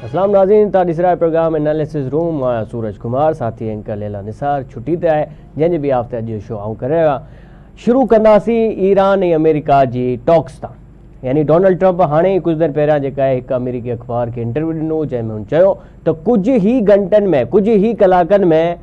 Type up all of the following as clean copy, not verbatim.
अस्सलाम नाज़रीन, तव्हां ॾिसी रहिया प्रोग्राम एनालिसिस रूम। मां सूरज कुमार, साथी एंकर लैला निसार छुट्टी ते आहे, जंहिंजे बि हफ़्ते अॼु शो आऊं करे रहियो आहियां। शुरू कंदासीं ईरान ऐं अमेरिका जी टॉक्स तां। यानी डोनाल्ड ट्रंप हाणे ई कुझु देरि पहिरियां जेका आहे हिकु अमेरिकी अख़बार खे इंटरव्यू ॾिनो, जंहिंमें हुन चयो त कुझु ई घंटनि में, कुझु ई कलाकनि में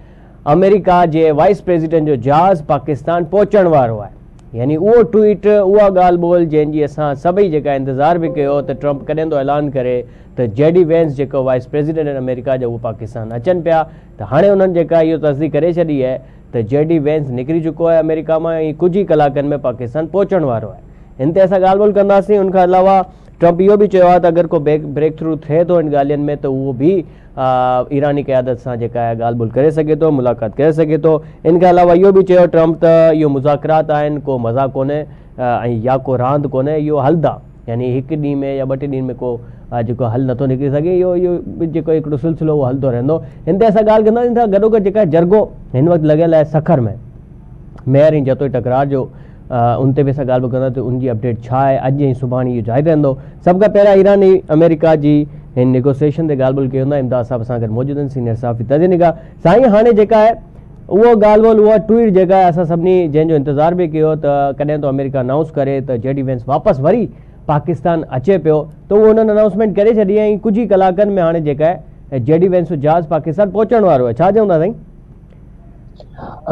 अमेरिका जे वाइस प्रेसिडेंट जो जहाज़ पाकिस्तान पहुचण वारो आहे। यानी उहो ट्वीट, उहा ॻाल्हि ॿोल जंहिंजी असां सभई जेका इंतज़ारु बि कयो त ट्रंप कॾहिं थो ऐलान करे त जेडी वेंस जेको वाइस प्रेसिडेंट आहिनि अमेरिका जा, उहो पाकिस्तान अचनि पिया। त हाणे उन्हनि जेका इहो तस्दीक करे छॾी आहे त जेडी वेंस निकिरी चुको आहे अमेरिका मां ऐं कुझु ई कलाकनि में पाकिस्तान पहुचण वारो आहे। हिन ते असां ॻाल्हि ॿोल कंदासीं। उनखां अलावा ट्रंप इहो बि चयो आहे त अगरि को ब्रेक थ्रू थिए थो इन ॻाल्हियुनि में त उहो बि ईरानी क़यादत सां जेका आहे ॻाल्हि ॿोल करे सघे थो, मुलाक़ात करे सघे थो। इन खां अलावा इहो बि चयो ट्रंप त इहो मुज़ाकरात आहिनि, को मज़ा कोन्हे ऐं या को रांदि कोन्हे, इहो हलंदा। यानी हिकु ॾींहं में या ॿ टे ॾींहंनि में को जेको हल नथो निकिरी सघे, इहो जेको हिकिड़ो सिलसिलो उहो हलंदो रहंदो। हिन ते असां ॻाल्हि कंदासीं। त गॾोगॾु जेका जरगो हिन वक़्तु लॻियल आहे सखर में मेयर ऐं जतोई टकरार जो, उन ते बि असां ॻाल्हि कंदा त उनजी अपडेट छा आहे। अॼु ऐं सुभाणे इहो जारी रहंदो। सभ खां पहिरियां ईरान ऐं अमेरिका जी हिन नेगोसिएशन ते ॻाल्हि ॿोल कई हूंदा। इमदाद साहब असां गॾु मौजूदु आहिनि, सीनियर सहाफ़ी तज़ निगाह। साईं, हाणे जेका आहे उहा ॻाल्हि ॿोल, उहा ट्वीट जेका आहे असां सभिनी जंहिंजो इंतज़ारु बि कयो त कॾहिं तो अमेरिका अनाउंस करे त जेडी वेंस वापसि वरी पाकिस्तान अचे पियो, त उहो उन्हनि अनाउंसमेंट करे छॾी ऐं कुझु ई कलाकनि में हाणे जेका आहे जेडी वेंस जो जहाज़ पाकिस्तान पहुचण वारो आहे। छा चवंदा साईं?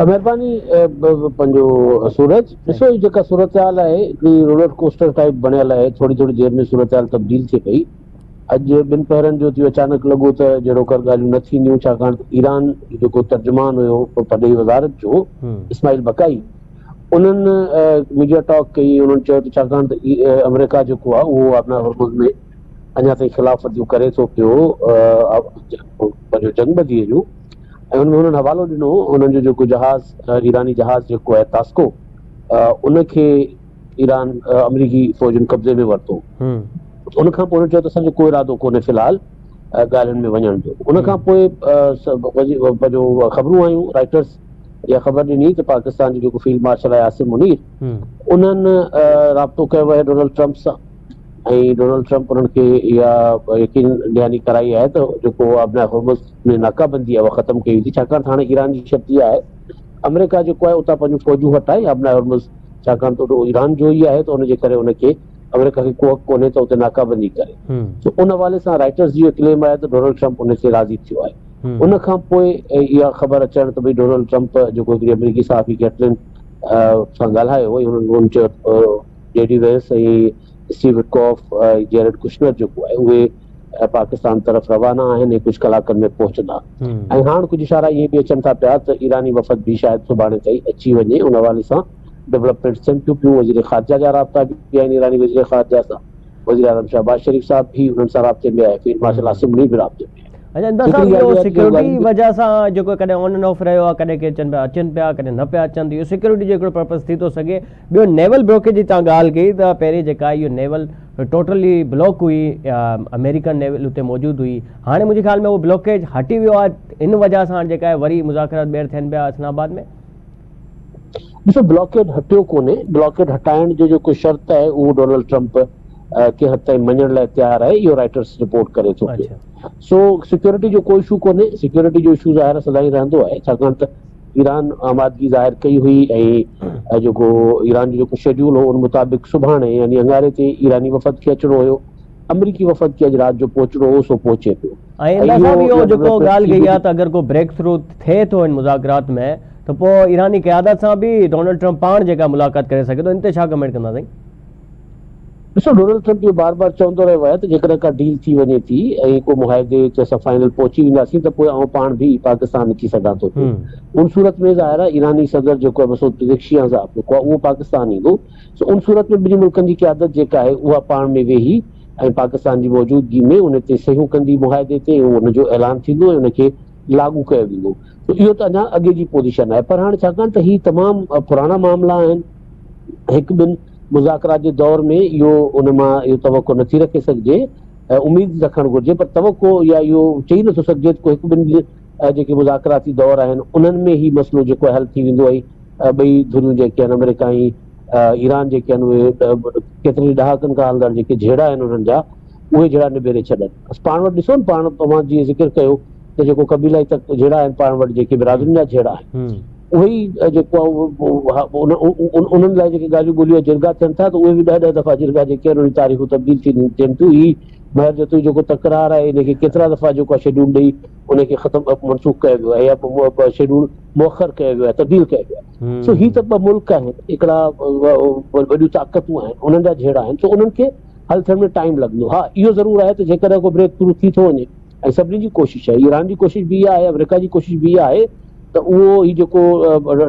महिरबानी पंहिंजो सूरज। ॾिसो, ही जेका सूरत हाल आहे हिकिड़ी रोलर कोस्टर टाइप बणियल आहे। थोरी थोरी देरि में सूरत हाल तब्दील थिए पई। अॼु ॿिनि पहिरनि जो थियो, अचानक लॻो त जहिड़ो कर ॻाल्हियूं न थींदियूं, छाकाणि त ईरान जेको तर्जुमान हुयो परॾेही वज़ारत जो इस्माइल बकाई, उन्हनि मीडिया टॉक कई। उन्हनि चयो त छाकाणि त अमेरिका जेको आहे उहो अपना हुर्मुज़ में अञा ताईं ख़िलाफ़तियूं करे थो पियो पंहिंजो जंगबदीअ जो, ऐं उन्हनि हवालो ॾिनो उन्हनि जो जेको जहाज़, ईरानी जहाज़ जेको आहे तास्को, उनखे ईरान अमरीकी फ़ौजुनि कब्ज़े में वरितो। उनखां पोइ चयो त असांजो कोई इरादो कोन्हे फ़िलहाल ॻाल्हियुनि में वञण जो। उनखां पोइ पंहिंजो ख़बरूं आयूं, राइटर्स इहा ख़बर ॾिनी त पाकिस्तान जो जेको फील्ड मार्शल आहे आसिम मुनीर, उन्हनि राब्तो कयो आहे डोनाल्ड ट्रंप सां, ऐं डोनाल्ड ट्रंप उन्हनि खे इहा यकीन ॾियानी कराई आहे त जेको अपना हुर्मुज़ में नाकाबंदी आहे उहा ख़तमु कई वेंदी। छाकाणि त हाणे ईरान जी शर्त इहा आहे अमेरिका जेको आहे उतां पंहिंजूं फ़ौजूं हटाए अपना हुर्मुज़, छाकाणि त ईरान जो ई आहे त उनजे करे उनखे अमेरिका खे को हक़ कोन्हे त उते नाकाबंदी करे। सो उन हवाले सां राइटर्स जी क्लेम आहे त डोनाल्ड ट्रंप उनखे राज़ी थियो आहे। उनखां पोइ इहा ख़बर अचण त भई डोनाल्ड ट्रंप जेको हिकिड़ी अमेरिकी सहाफ़ी कैटलिन सां ॻाल्हायो, हुननि चयो जेडी वेंस ऐं स्टीव विटकॉफ, जेरेड कुशनर जेको आहे उहे पाकिस्तान तरफ़ रवाना आहिनि ऐं कुझु कलाकनि में पहुचंदा। ऐं हाणे कुझु इशारा इहे बि अचनि था पिया त ईरानी वफ़द बि शायदि सुभाणे ताईं अची वञे। उन हवाले सां डेवलपमेंट थियनि थियूं पियूं। वज़ीर ख़ारजा जा राब्ता बि आहिनि ईरानी वज़ीर ख़ारजा सां। वज़ीर आज़म शहबाज शरीफ़ साहब भी उन्हनि सां राब्ते में आहे, फील्ड मार्शल आसिम मुनीर बि राब्ते में आहे। सिक्योरिटी वजह सां जेको कॾहिं ऑन एंड ऑफ रहियो आहे, कॾहिं के चवनि पिया अचनि पिया, कॾहिं न पिया अचनि, इहो सिक्योरिटी जो हिकिड़ो पर्पज़ थी थो सघे। ॿियो नेवल ब्लॉकेज जी तव्हां ॻाल्हि कई त पहिरीं जेका इहो नेवल टोटली ब्लॉक हुई, अमेरिकन नेवल उते मौजूदु हुई। हाणे मुंहिंजे ख़्याल में उहो ब्लॉकेज हटी वियो आहे। इन वजह सां जेका आहे वरी मुज़ाकरात ॿीहर थियनि पिया इस्लामाबाद में। ॾिसो, ब्लॉकेड हटियो कोन्हे। ब्लॉकेड हटाइण जो जेको शर्त आहे उहो डोनाल्ड ट्रंप के हद ताईं मञण लाइ तयारु आहे, इहो राइटर्स रिपोर्ट करे थो पियो। सो सिक्योरिटी जो कोई इशू कोन्हे। सिक्योरिटी जो इशू ज़ाहिर सदाईं रहंदो आहे, छाकाणि त ईरान आमादगी ज़ाहिर कई हुई ऐं जेको ईरान जो जेको शेड्यूल हो उन मुताबिक़ सुभाणे यानी अंगारे ते ईरानी वफ़द खे अचिणो हुयो। अमरीकी वफ़द खे अॼु राति जो पहुचणो हो, सो पहुचे पियो। ऐं जेको ॻाल्हि कई आहे त अगरि को ब्रेक थ्रू थिए थो इन मुज़ाकरात में त पोइ ईरानी क़यादत सां बि डोनाल्ड ट्रंप पाण जेका मुलाक़ात करे सघे थो। इन ते छा कमेंट कंदा साईं? ॾिसो, डोनाल्ड ट्रंप इहो बार बार चवंदो रहियो आहे त जेकॾहिं का डील थी वञे थी ऐं को मुआहिदे ते असां फाइनल पहुची वेंदासीं त पोइ आउं पाण बि पाकिस्तान अची सघां थो। उन सूरत में ज़ाहिर आहे ईरानी सदर जेको आहे मसूद पेज़ेश्कियान साहब जेको आहे उहो पाकिस्तान ईंदो। सो उन सूरत में ॿिनी मुल्कनि जी क़यादत जेका आहे उहा पाण में वेही ऐं पाकिस्तान जी मौजूदगी में उन ते सहियूं कंदी मुआहिदे ते, उनजो ऐलान थींदो ऐं उनखे लागू कयो वेंदो। त इहो त अञा अॻे जी पोज़ीशन आहे। पर हाणे छाकाणि त हीअ तमामु पुराणा मामला आहिनि, हिकु ॿिनि मुज़ाकरात जे दौर में इहो उन मां इहो तवक़ो नथी रखे सघिजे, उमेद रखणु घुरिजे। पर तवक़ो या इहो चई नथो सघिजे त हिकु ॿिनि जेके मुज़ाकराती दौर आहिनि उन्हनि में ही मसइलो जेको आहे हल थी वेंदो ऐं ॿई धुरियूं जेके आहिनि अमेरिका ऐं ईरान जेके आहिनि उहे केतिरनि ॾहाकनि खां हलंदड़ जेके झेड़ा आहिनि उन्हनि जा उहे जहिड़ा निबेरे छॾनि। पाण वटि ॾिसो न, पाण तव्हां जीअं ज़िक्र कयो त जेको क़बीलाई तक जहिड़ा आहिनि पाण वटि, जेके बिरादरियुनि जा जहिड़ा आहिनि, उहे ई जेको आहे उन्हनि लाइ जेके ॻाल्हियूं ॿोलियूं जिरगा थियनि था, त उहे बि ॾह दफ़ा जिरगा जेके आहिनि उन तारीख़ूं तब्दील थियनि थियूं। ही महर जो जेको तकरार आहे, इनखे केतिरा दफ़ा जेको आहे शेड्यूल ॾेई उनखे ख़तमु मनसूख़ कयो वियो आहे, या शेड्यूल मुअख़र कयो वियो आहे, तब्दील कयो वियो आहे। सो ही त ॿ मुल्क आहिनि, हिकिड़ा वॾियूं ताक़तूं आहिनि, उन्हनि जा जहिड़ा आहिनि, सो उन्हनि खे हल थियण में टाइम लॻंदो। हा, इहो ज़रूर आहे त जेकॾहिं को ब्रेक थ्रू थी थो वञे, ऐं सभिनी जी कोशिशि आहे, ईरान जी कोशिशि बि आहे, अमेरिका जी कोशिशि बि आहे, त उहो ही जेको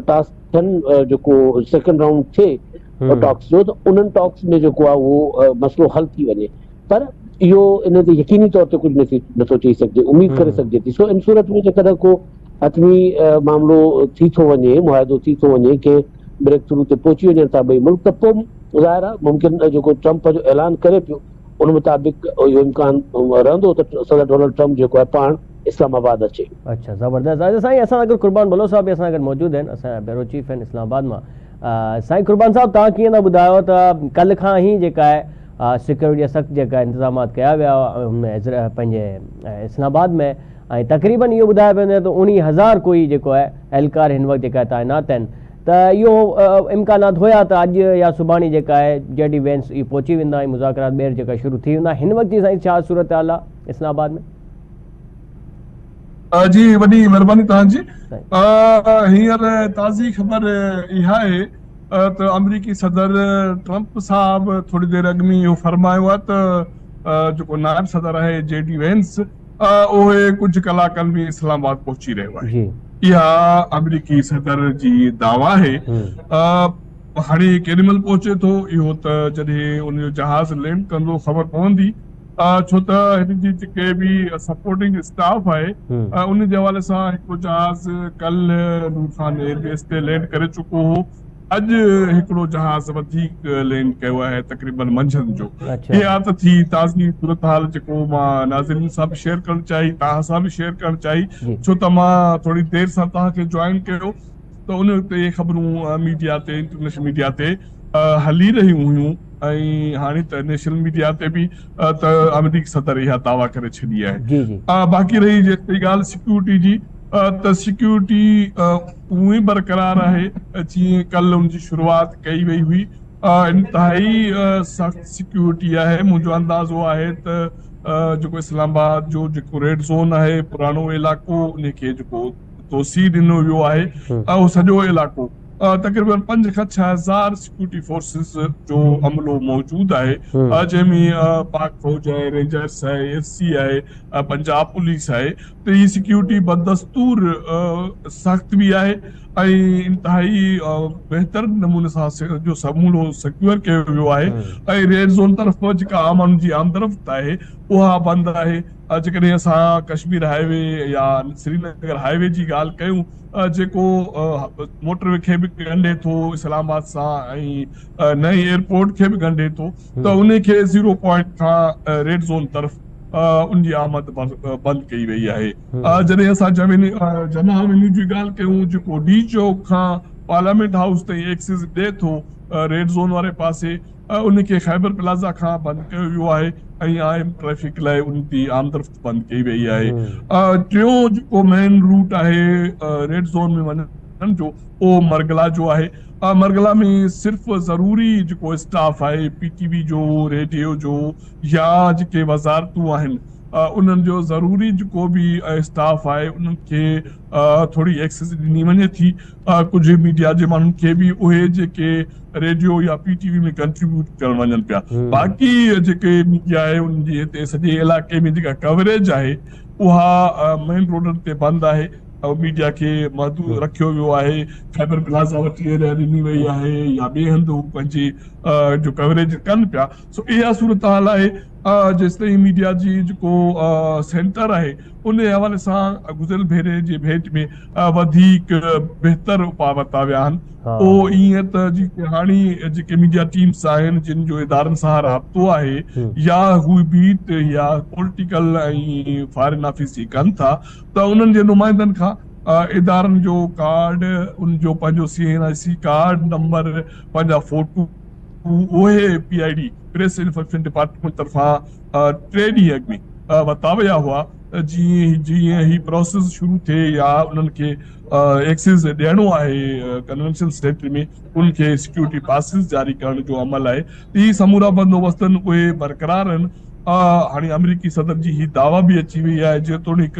टास्क थियनि, जेको सेकेंड राउंड थिए टॉक्स जो, त उन्हनि टॉक्स में जेको आहे उहो मसइलो हल थी वञे। पर इहो इन ते यकीनी तौर ते कुझु नथो चई सघिजे, उमेद करे सघिजे थी। सो इन सूरत में जेकॾहिं को हतमी मामिलो थी थो वञे, मुआदो थी थो वञे, के ब्रेक थ्रू ते पहुची वञनि था ॿई मुल्क, त पोइ ज़ाहिर आहे मुमकिन जेको ट्रंप जो ऐलान करे पियो उन मुताबिक़ इहो इम्कान रहंदो त सदर डोनाल्ड ट्रंप जेको आहे पाण इस्लामाबाद अचे। अच्छा, ज़बरदस्त। साईं, असां अगरि कुर्बान भलो साहब असां गॾु मौजूदु आहिनि, असांजा ब्यूरो चीफ आहिनि इस्लामाबाद मां। साईं कुर्बान साहब, तव्हां कीअं था ॿुधायो त कल्ह खां ई जेका आहे सिक्योरिटी सख़्तु जेका इंतज़ामात कया विया हुआ पंहिंजे इस्लामाबाद में, ऐं तक़रीबन इहो ॿुधायो वेंदो त 19,000 कोई जेको आहे एहलकार हिन वक़्तु जेका तैनात आहिनि, त इहो इम्कानात हुया त अॼु या सुभाणे जेका आहे जेडी वेंस इहो पहुची वेंदा ऐं मुज़ाकरात ॿीहर जेका शुरू थी वेंदा। हिन वक़्तु जी साईं छा सूरत हाल आहे इस्लामाबाद में? जी वॾी महिरबानी तव्हांजी। हींअर ताज़ी ख़बर इहा आहे त अमरीकी सदर ट्रंप साहब थोरी देरि अॻु में इहो फरमायो आहे त जेको नायब सदर आहे जेडी वेंस, उहे कुझु कलाकनि में इस्लामाबाद पहुची रहियो आहे। इहा अमरीकी सदर जी दावा आहे। हाणे केॾीमहिल पहुचे थो इहो त जॾहिं उनजो जहाज़ लैंड कंदो ख़बर पवंदी, छो त हिन जी जेके बि सपोर्टिंग स्टाफ आहे उन जे हवाले सां हिकिड़ो जहाज़ कल्ह नूरखान एयरबेस ते लैंड करे चुको हो। अॼु हिकिड़ो जहाज़ वधीक लैंड कयो आहे, तक़रीबन मंझंदि जो। इहा त थी ताज़ी सूरत हाल जेको मां नाज़रीन सां बि शेयर करणु चाही, तव्हां सां बि शेयर करणु चाही, छो त मां थोरी देरि सां तव्हांखे जॉइन कयो त उन ते ख़बरूं मीडिया ते, इंटरनेशनल मीडिया ते हली रहियूं हुयूं, ऐं हाणे त नेशनल मीडिया ते बि त अमरीकी सदर इहा दावा करे छॾी आहे। बाक़ी रही जेतिरी ॻाल्हि सिक्योरिटी जी, त सिक्योरिटी उहे बरक़रार आहे जीअं कल्ह उनजी शुरूआत कई वई हुई। इंतिहाई सख़्त सिक्योरिटी आहे। मुंहिंजो अंदाज़ो आहे त जेको इस्लामाबाद जो जेको रेड ज़ोन आहे, पुराणो इलाइक़ो, उनखे जेको तोसी ॾिनो वियो आहे, उहो सॼो इलाइक़ो तक़रीबन 5 खां 6 हज़ार सिक्योरिटी फोर्सिस जो अमलो मौजूद आहे, जंहिंमें पाक फौज आहे, रेंजर्स आहे, एफसी आहे, पंजाब पुलिस आहे। त ही सिक्योरिटी बदस्तूर सख़्त बि आहे ऐं इंतिहाई बहितर नमूने सां जो समूरो सिक्योर कयो वियो आहे। ऐं रेड ज़ोन तरफ़ जेका माण्हुनि जी आमदरफ़्त आहे उहा बंदि आहे। जेकॾहिं असां कश्मीर हाईवे या श्रीनगर हाईवे जी ॻाल्हि कयूं, जेको मोटरवे खे बि ॻंढे थो इस्लामाबाद सां ऐं नई एयरपोर्ट खे बि ॻंढे थो, त उनखे 0 पॉइंट खां रेड ज़ोन तरफ़ उनजी आमद बंदि कई वई आहे। जॾहिं असां जमा वेन्यू जी ॻाल्हि कयूं, जेको डी चौक खां पार्लियामेंट हाउस ताईं एक्सेस ॾिए थो रेड ज़ोन वारे पासे, उनखे खैबर प्लाज़ा खां बंदि कयो वियो आहे ऐं आम ट्रैफिक लाइ उनजी आमदरफ़्त बंदि कई वई आहे। टियों जेको मेन रूट आहे रेड ज़ोन में वञण जो, उहो मरगला जो आहे। मरगला में सिर्फ़ ज़रूरी जेको स्टाफ आहे, पीटीवी जो, रेडियो जो, या जेके वज़ारतूं आहिनि, उन्हनि जो ज़रूरी जेको बि स्टाफ आहे उन्हनि खे थोरी एक्सेस ॾिनी वञे थी। कुझु मीडिया जे माण्हुनि खे बि उहे जेके रेडियो या पीटीवी में कंट्रीब्यूट करण वञनि पिया। बाक़ी जेके मीडिया आहे उन जे हिते सॼे इलाइक़े में जेका कवरेज आहे उहा मेन रोडनि ते बंदि आहे। मीडिया खे महदूद रखियो वियो आहे। खैबर प्लाज़ा वठी ॾिनी वई आहे या ॿिए हंधि हू पंहिंजी जो कवरेज कनि पिया। सो इहा सूरत हाल आहे। जेसिताईं मीडिया जी जेको सेंटर आहे उन हवाले सां गुज़िरियल भेरे जे भेट में वधीक बहितर उपाउ वरिता विया आहिनि। पोइ ईअं त जेके हाणे जेके मीडिया टीम्स आहिनि, जिन जो इदारनि सां राब्तो आहे, या हू बीट या पॉलिटिकल ऐं फॉरेन ऑफिस जी कनि था, त उन्हनि जे नुमाइंदनि खां इदारनि जो कार्ड, उनजो पंहिंजो CNIC कार्ड नंबर, पंहिंजा फोटो उहे PID प्रेस इंफॉर्मेशन डिपार्टमेंट तरफां 3 ॾींहं अॻु में वरिता विया हुआ जीअं जीअं ही प्रोसेस शुरू थिए या उन्हनि खे एक्सेस ॾियणो आहे कन्वेंशन सेंटर में उनखे सिक्योरिटी पासिस जारी करण जो अमल आहे ही समूरा बंदोबस्तनि उहे बरक़रार आहिनि। हाणे अमरीकी सदर जी ही दावा बि अची वई आहे जेतोणीक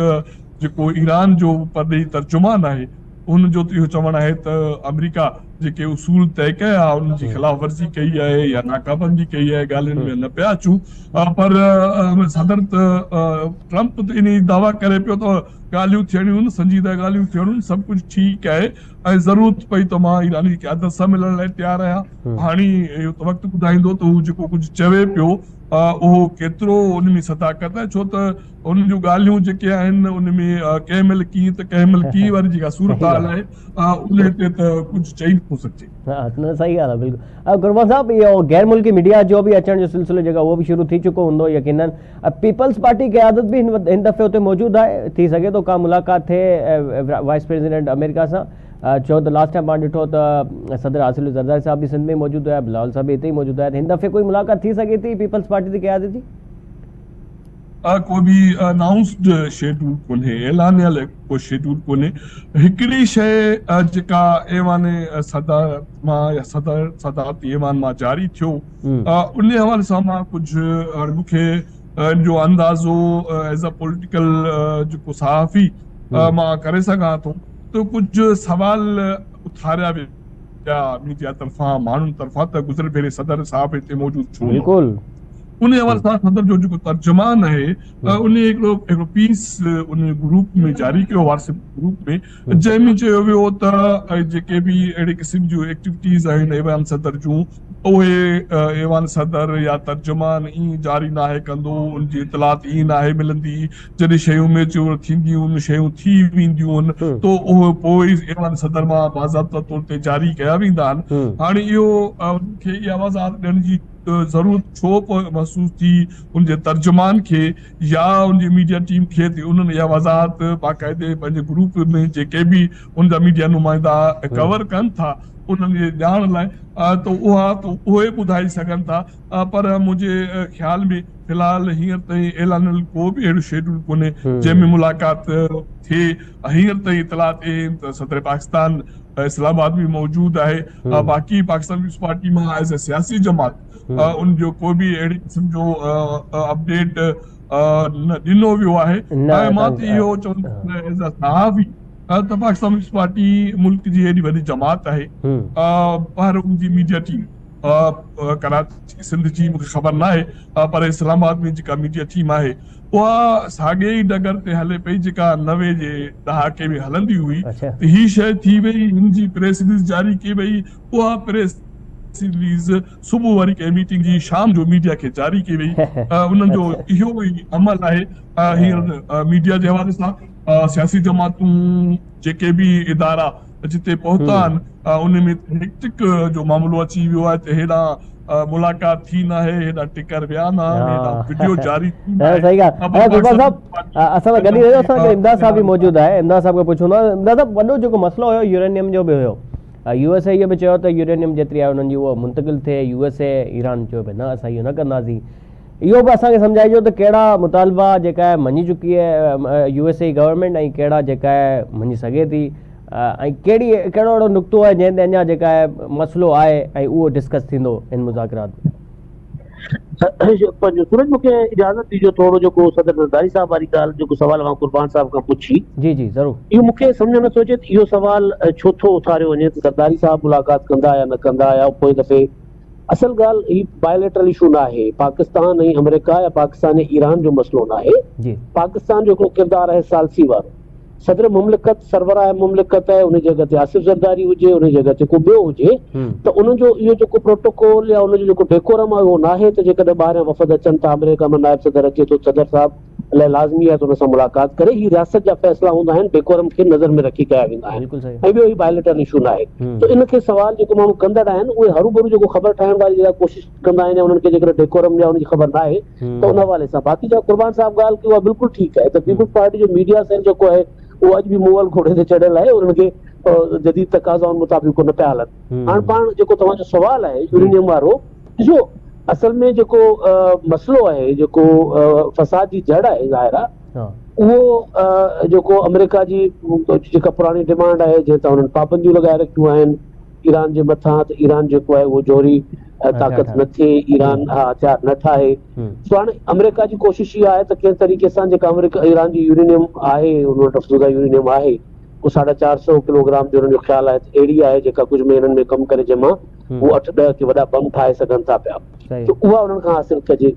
जेको ईरान जो परदेही तर्जुमान आहे उनजो त इहो चवणु आहे त अमरीका जेके उसूल तय कया उनजी ख़िलाफ़ वर्जी कई आहे या नाकाबंदी कई आहे ॻाल्हियुनि में न पिया अचूं पर सदर ट्रंप त इन दावा करे पियो त ॻाल्हियूं थियणियूं संजीदा ॻाल्हियूं थियणियूं सभु कुझु ठीकु आहे ऐं ज़रूरत पई त मां ईरानी क़यादत सां मिलण लाइ तयारु आहियां। हाणे इहो त वक़्तु ॿुधाईंदो त हू जेको कुझु चवे पियो उहो केतिरो उनमें सदाकत आहे छो त उन जूं ॻाल्हियूं जेके आहिनि उनमें कंहिं महिल कीअं त कंहिं महिल कीअं वारी जेका सूरत हाल आहे उन ते त कुझु चई नथो सघिजे। हाँ न सही ॻाल्हि आहे बिल्कुलु। गुरबान साहब इहो गैर मुल्की मीडिया जो बि अचण जो सिलसिलो जेका उहो बि शुरू थी चुको हूंदो यकीनन पीपल्स पार्टी क़यादत बि हिन दफ़े उते मौजूदु आहे थी सघे थो का मुलाक़ात थिए वाइस प्रेसिडेंट अमेरिका सां छो त लास्ट टाइम पाण ॾिठो त सदर आसिफ ज़रदारी साहब बि सिंध में मौजूदु आहे बिलावल साहब बि हिते ई मौजूदु आहे हिन दफ़े कोई मुलाक़ात थी सघे थी पीपल्स पार्टी जी क़यादत जी? कोई बि अनाउंस्ड शेड्यूल कोन्हे ऐलानियल को शेड्यूल कोन्हे हिकिड़ी शइ जेका ऐवान सदर मां या सदारती ऐवान मां जारी थियो उन हवाले सां मां कुझु मूंखे जो अंदाज़ो एज़ अ पॉलिटिकल जेको सहाफ़ी मां करे सघां थो तो कुझु सवाल उथारिया विया मीडिया तरफ़ां माण्हुनि तरफ़ां त गुज़िर भेरे सदर साहब हिते मौजूदु छो बिल्कुलु उन हवाले सां सदर जो जेको तर्जुमान आहे उन हिकिड़ो पीस उन ग्रुप में जारी कयो व्हाट्सएप ग्रुप में जंहिंमें चयो वियो त जेके बि अहिड़े क़िस्म जूं एक्टिविटीज़ आहिनि ऐवान सदर जूं उहे ऐवान सदर या तर्जुमान ईअं जारी नाहे कंदो उनजी इतलात ईअं नाहे मिलंदी जॾहिं शयूं मेच्योर थींदियूं उन शयूं थी वेंदियूं आहिनि त उहे पोइ ऐवान सदर मां बाज़ाब्ता तौर ते जारी कया वेंदा आहिनि। हाणे इहो उनखे इहा वज़ाहत ॾियण जी ज़रूरत छो महसूस थी उनजे तर्जुमान खे या उनजी मीडिया टीम खे उन्हनि इहा वज़ाहत बाक़ाइदे पंहिंजे ग्रुप में जेके बि उनजा मीडिया नुमाइंदा कवर कनि था उन्हनि जे ॼाण लाइ त उहे ॿुधाए सघनि था पर मुंहिंजे ख़्याल में फ़िलहाल हींअर ताईं ऐलानियल को बि अहिड़ो शेड्यूल कोन्हे जंहिंमें मुलाक़ात थिए। हींअर ताईं इतलात त सदर पाकिस्तान इस्लामाबाद में मौजूदु आहे बाक़ी पाकिस्तान पीपल्स पार्टी मां एज़ ए सियासी जमात उन जो कोई बि अहिड़ी क़िस्म जो अपडेट न ॾिनो वियो आहे ऐं मां त इहो चवंदुसि एज़ अ सहाफ़ी त पाकिस्तान पीपल्स पार्टी मुल्क जी एॾी वॾी जमात आहे पर उनजी मीडिया टीम कराची सिंध जी मूंखे ख़बर न आहे पर इस्लामाबाद में जेका मीडिया टीम आहे उहा साॻे ई डगर ते हले पई जेका 90 जे ॾहाके में हलंदी हुई त ही शइ थी वई हिनजी प्रेस रिलीज़ जारी कई वई उहा प्रेस रिलीज़ सुबुह वारी कंहिं मीटिंग जी शाम जो मीडिया खे जारी कई वई उन्हनि जो इहो ई अमल आहे। हींअर मीडिया जे हवाले सां सियासी जमातूं जेके बि इदारा जिते पहुता आहिनि उनमें हेक्टिक जो मामलो अची वियो आहे त हेॾा मुलाक़ात थी न आहे हेॾा टिकर विया न हेॾा वीडियो जारी सही ॻाल्हि गुरबान साहब असां सां गॾु रहियो असांखे इमदाद साहब बि मौजूदु आहे इमदाद साहब खे पुछूं था इमदाद साहब वॾो जेको मसइलो हुयो यूरेनियम जो बि हुयो USA इहो बि चयो त यूरेनियम जेतिरी आहे उन्हनि जी उहा मुंतक़िल थिए USA ईरान चयो भई न असां इहो न कंदासीं इहो बि असांखे सम्झाइजो त कहिड़ा मुतालबा जेका आहे मञी चुकी आहे USA गवर्नमेंट ऐं कहिड़ा जेका आहे मञी सघे थी ऐं कहिड़ो अहिड़ो नुक़्तो आहे जंहिं ते अञा जेका आहे मसइलो आहे ऐं उहो डिस्कस थींदो इन मुज़ाकरात में। सूरज मूंखे इजाज़त ॾिजो थोरो जेको सदर ज़रदारी साहब वारी ॻाल्हि जेको सवाल मां कुर्बान साहब खां पुछी जी जी ज़रूरु इहो मूंखे सम्झ नथो अचे त इहो सवाल छो थो उथारियो वञे त ज़रदारी साहब मुलाक़ात कंदा या न कंदा या पोइ दफ़े असल ॻाल्हि ही बायलैटरल इशू न आहे पाकिस्तान ऐं अमेरिका या पाकिस्तान ऐं ईरान जो मसइलो न आहे पाकिस्तान जो हिकिड़ो किरदारु आहे सालसी वारो सदर मुमलिकत सरबराह मुमलिकत आहे उन जॻह ते आसिफ ज़रदारी हुजे उन जॻह ते को ॿियो हुजे त उनजो इहो जेको प्रोटोकॉल या उनजो जेको डेकोरम आहे उहो न आहे त जेकॾहिं ॿाहिरियां वफ़द अचनि था अमेरिका में नायब सदर अचे थो सदर साहब लाइ लाज़मी आहे त उन सां मुलाक़ात करे ही रियासत जा फ़ैसिला हूंदा आहिनि डेकोरम खे नज़र में रखी कया वेंदा आहिनि ऐं ॿियो ही बायलैटरल इशू न आहे त इनखे सवाल जेको माण्हू कंदड़ आहिनि उहे हरूभरू जेको ख़बर ठाहिण वारी जेका कोशिशि कंदा आहिनि उन्हनि खे जेकॾहिं डेकोरम या उनजी ख़बर न आहे त उन हवाले सां बाक़ी जा कुर्बान साहब ॻाल्हि कई उहा बिल्कुलु ठीकु आहे त पीपल्स पार्टी जो मीडिया सेल जेको आहे उहो अॼु बि मुअल घोड़े ते चढ़ियल आहे उन्हनि खे जदीद तक़ाज़ाउनि मुताबिक़ न पिया हलनि। हाणे पाण जेको तव्हांजो सवाल आहे यूरेनियम वारो ॾिसो असल में जेको मसइलो आहे, जेको फसाद जी जड़ आहे ज़ाहिर आहे, हाँ उहो जेको अमेरिका जी जेका पुराणी डिमांड आहे, जंहिं त हुननि पाबंदियूं लॻाए रखियूं आहिनि ईरान जे मथां, त ईरान जेको आहे उहो जोहरी ताक़त न थिए, ईरान हथियार न ठाहे। सो हाणे अमेरिका जी कोशिश इहा आहे त कंहिं तरीक़े सां जेका अमेरिका ईरान जी यूरेनियम आहे, हुन वटि अफ़ज़ोदा यूरेनियम आहे, उहो 450 किलोग्राम जो हुननि जो ख़्यालु आहे त अहिड़ी आहे जेका कुझु महीननि में कमु करे जंहिंमां उहो 8-10 के वॾा बम ठाहे सघनि था पिया, त उहा उन्हनि खां हासिल कजे।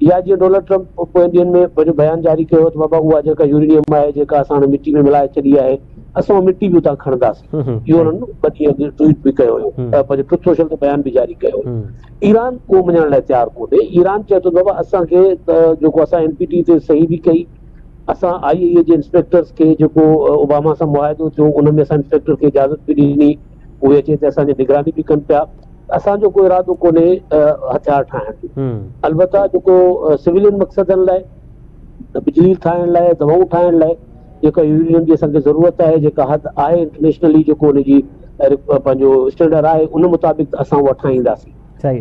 या जीअं डोनाल्ड ट्रम्प पोइ ॾींहंनि में पंहिंजो बयानु जारी कयो त बाबा उहा जेका यूरेनियम आहे, जेका असां हाणे मिटी में मिलाए छॾी आहे, असां मिटी बि उतां खणंदासीं, इहो हुननि 2 ॾींहं अॻु ट्वीट बि कयो हुयो, पंहिंजो ट्रुथ सोशल ते बयानु बि जारी कयो हुयो। ईरान को मञण लाइ तयारु कोन्हे। ईरान चए थो बाबा असांखे जेको असां NPT ते सही बि कई, असां IAEA जे इंस्पेक्टर्स खे जेको ओबामा सां मुआहिदो थियो उन में असां इंस्पेक्टर खे इजाज़त बि ॾिनी, उहे अचे ते असांजी निगरानी बि कनि पिया, असांजो कोई इरादो कोन्हे हथियार ठाहिण जो। अलबत्ता जेको सिविलियन मक़सदनि लाइ, बिजली ठाहिण लाइ, दवाऊं ठाहिण लाइ जेका यूरेनियम जी असांखे ज़रूरत आहे, जेका हद आहे इंटरनेशनली जेको हुनजी पंहिंजो स्टैंडर्ड आहे, उन मुताबिक़ असां उहा ठाहींदासीं।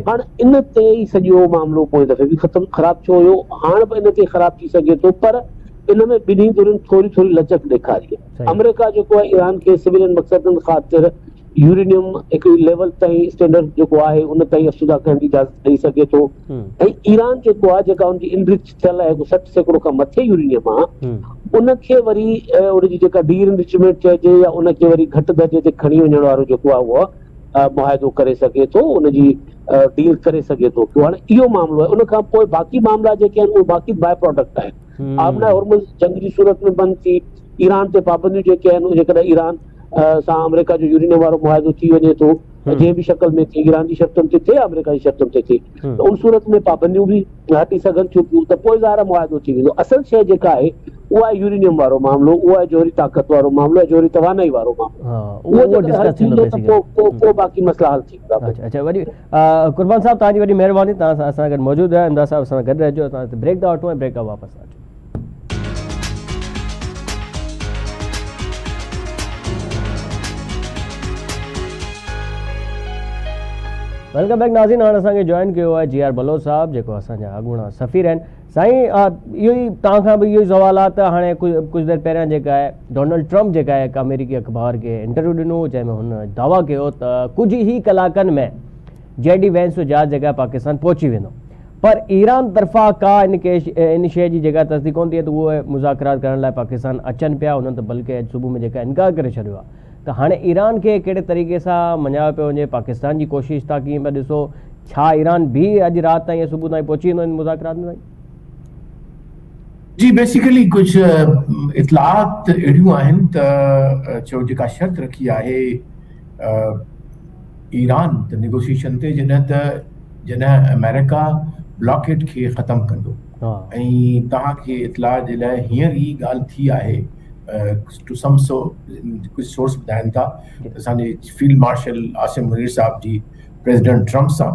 हाणे इन ते ई सॼो मामिलो पोइ दफ़े बि ख़राब थियो हुयो, हाणे बि इन ते ख़राब थी सघे थो, पर इन में ॿिन्ही धुरियुनि थोरी थोरी लचक ॾेखारी आहे। अमेरिका जेको आहे ईरान खे सिविलियन मक़सदनि ख़ातिर यूरेनियम हिकु लेवल ताईं स्टैंडर्ड जेको आहे उन ताईं अफ़ज़दा करण जी इजाज़त ॾेई सघे थो, ऐं ईरान जेको आहे, जेका हुनजी इनरिच थियल आहे 60% खां मथे यूरेनियम आहे, उनखे वरी उनजी जेका डी इनरिचमेंट चइजे या उनखे वरी घटि दर्जे ते खणी वञण वारो जेको आहे उहो मुआहिदो करे सघे थो, उनजी डील करे सघे थो पियो। हाणे इहो मामिलो आहे। उन खां पोइ बाक़ी मामला जेके आहिनि उहे बाक़ी बाय प्रोडक्ट आहिनि। आबना हुर्मुज़ जंग जी सूरत में बंदि थी, ईरान ते पाबंदियूं जेके आहिनि, जेकॾहिं ईरान सां अमेरिका जो यूरेनियम वारो मुआहिदो थी वञे थो, जंहिं बि शक्ल में थिए, ईरान जी शर्तुनि ते थिए, अमेरिका जी शर्तुनि ते थिए, त उन सूरत में पाबंदियूं बि हटी सघनि थियूं पियूं, त पोइ ज़ाहिर मुआहिदो थी वेंदो। असल शइ जेका आहे उहा आहे यूरेनियम वारो मामिलो, उहा आहे जोहरी ताक़त वारो मामिलो आहे, जोहरी तवानाई वारो मामिलो। उहो डिस्कस थींदो त पोइ बाक़ी मसला हल थी वेंदा। अच्छा, वॾी कुर्बान साहब तव्हांजी वॾी महिरबानी, तव्हां सां असां गॾु मौजूदु आहे, इमदाद साहब सां गॾु रहिजो। तव्हां ब्रेक था वठूं ऐं ब्रेक खां वापसि अचो। वेलकम बैक नाज़रीन। हाणे असांखे जॉइन कयो आहे GR बलोच साहब, जेको असांजा अॻूणा सफ़ीर आहिनि। साईं, इहो ई तव्हां खां बि इहो ई सुवालु आहे त हाणे कुझु देरि पहिरियां जेका आहे डोनाल्ड ट्रम्प जेका आहे हिकु अमेरिकी अख़बार खे इंटरव्यू ॾिनो, जंहिंमें हुन दावा कयो त कुझु ई कलाकनि में JD वैंस जो जहाज़ जेका आहे पाकिस्तान पहुची वेंदो, पर ईरान तरफ़ां का इन शइ जी जेका तस्दीक़ कोन थी त उहे मुज़ाकरात करण लाइ पाकिस्तान अचनि पिया। हुननि त बल्कि अॼु सुबुह में जेका इनकार करे छॾियो आहे। त हाणे ईरान खे कहिड़े तरीक़े सां मञायो पियो वञे, पाकिस्तान जी कोशिशि था कीअं पिया ॾिसो, छा ईरान बि अॼु राति ताईं सुबुह ताईं पहुची वेंदो इन मुज़ाकरात में? जी, बेसिकली कुछ इतलात अहिड़ियूं आहिनि त जो जेका शर्त रखी आहे ईरान त नेगोशिएशन ते, जॾहिं अमेरिका ब्लॉकेट खे ख़तमु कंदो। ऐं तव्हांखे इतलाह जे लाइ हींअर ई ॻाल्हि थी आहे, टू सम कुझु सोर्स ॿुधाइनि था असांजे फील्ड मार्शल आसिम मुनीर साहब जी प्रेसिडेंट ट्रम्प सां